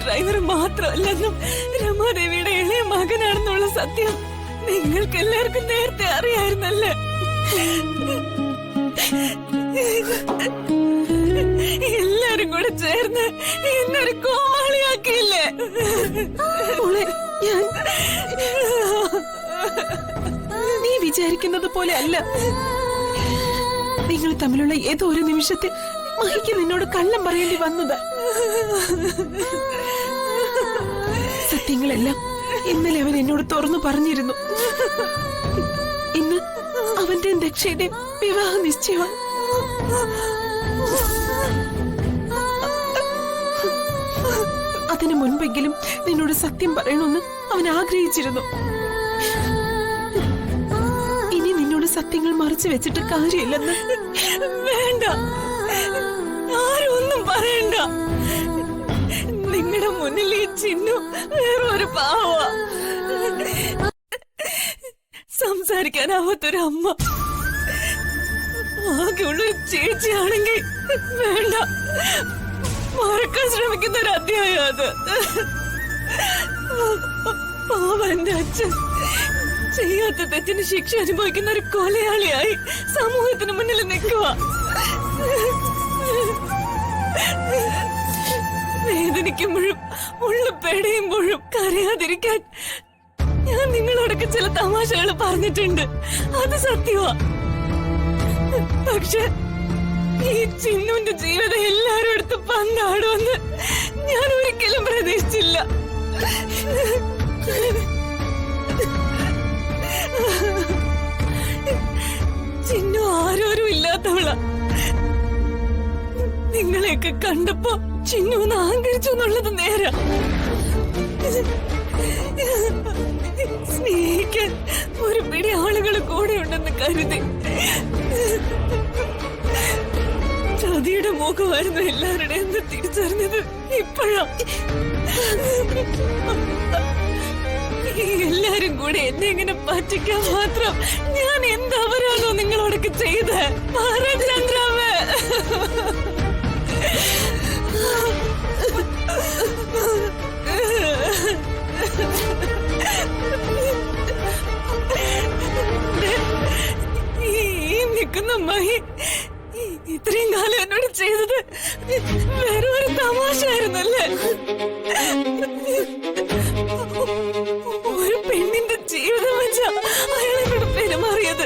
Driver മാത്രമല്ലെന്നും രമാദേവിയുടെ ഇളയ മകനാണെന്നുള്ള സത്യം നിങ്ങൾക്ക് എല്ലാവർക്കും നേരത്തെ അറിയായിരുന്നല്ലേ? എല്ലാരും കൂടെ ചേർന്ന് എന്നൊരു കോമാളിയാക്കിയില്ലേ? നീ വിചാരിക്കുന്നത് പോലെ അല്ല. നിങ്ങൾ തമ്മിലുള്ള ഏതോ ഒരു നിമിഷത്തിൽ മഹിക്ക് നിന്നോട് കള്ളം പറയേണ്ടി വന്നത്. സത്യങ്ങളെല്ലാം ഇന്നലെ അവൻ എന്നോട് തുറന്നു പറഞ്ഞിരുന്നു. ഇന്ന് അവന്റെ ദക്ഷയുടെ വിവാഹ നിശ്ചയമാണ്. അതിനു മുൻപെങ്കിലും നിന്നോട് സത്യം പറയണമെന്ന് അവൻ ആഗ്രഹിച്ചിരുന്നു. ഇനി നിന്നോട് സത്യങ്ങൾ മറച്ചു വെച്ചിട്ട് കാര്യമില്ലെന്ന്. വേണ്ട, ആരും ഒന്നും പറയണ്ട. നിങ്ങളുടെ മുന്നിൽ ഈ ചിന്നു വേറൊരു പാവ, സംസാരിക്കാനാവാത്തൊരു അമ്മ, ആകെയുള്ളൊരു ചേച്ചിയാണെങ്കിൽ വേണ്ട, മറക്കാൻ ശ്രമിക്കുന്ന ഒരു അധ്യായം അത്. പാവന്റെ അച്ഛൻ ചെയ്യാത്ത തെറ്റിന് ശിക്ഷ അനുഭവിക്കുന്ന ഒരു കൊലയാളിയായി സമൂഹത്തിന് മുന്നിൽ നിൽക്കുക. വേദനിക്കുമ്പോഴും ഉള്ളു പെടയുമ്പോഴും കരയാതിരിക്കാൻ ഞാൻ നിങ്ങളോടൊക്കെ ചില തമാശകൾ പറഞ്ഞിട്ടുണ്ട്. അത് സത്യമാ. പക്ഷെ ഈ ചിന്നുവിന്റെ ജീവിതം എല്ലാരും എടുത്ത് പന്താടുമെന്ന് ഞാൻ ഒരിക്കലും പ്രതീക്ഷിച്ചില്ല. ചിന്നു ആരോരും ഇല്ലാത്തവള. നിങ്ങളെയൊക്കെ കണ്ടപ്പോ ചിന്നു ഒന്ന് അഹങ്കരിച്ചു എന്നുള്ളത് നേരാ. സ്നേഹിക്കാൻ ഒരു പിടി ആളുകൾ കൂടെ ഉണ്ടെന്ന് കരുതി ചതിയുടെ മുഖമായിരുന്നു എല്ലാവരുടെയും എന്ന് തിരിച്ചറിഞ്ഞത് ഇപ്പോഴാ. എല്ലാരും കൂടെ എന്നെ ഇങ്ങനെ പറ്റിക്കാൻ മാത്രം ഞാൻ എന്തവരാണോ നിങ്ങളോടൊക്കെ ചെയ്ത്? ചന്ദ്രാമേ, ഈ നിൽക്കുന്ന മഹി ഇത്രയും കാലം എന്നോട് ചെയ്തത് വേറെ ഒരു തമാശ ആയിരുന്നല്ലേ? ഒരു പെണ്ണിന്റെ ജീവിതം വെച്ചാ അയാൾ എന്നോട് പെരുമാറിയത്.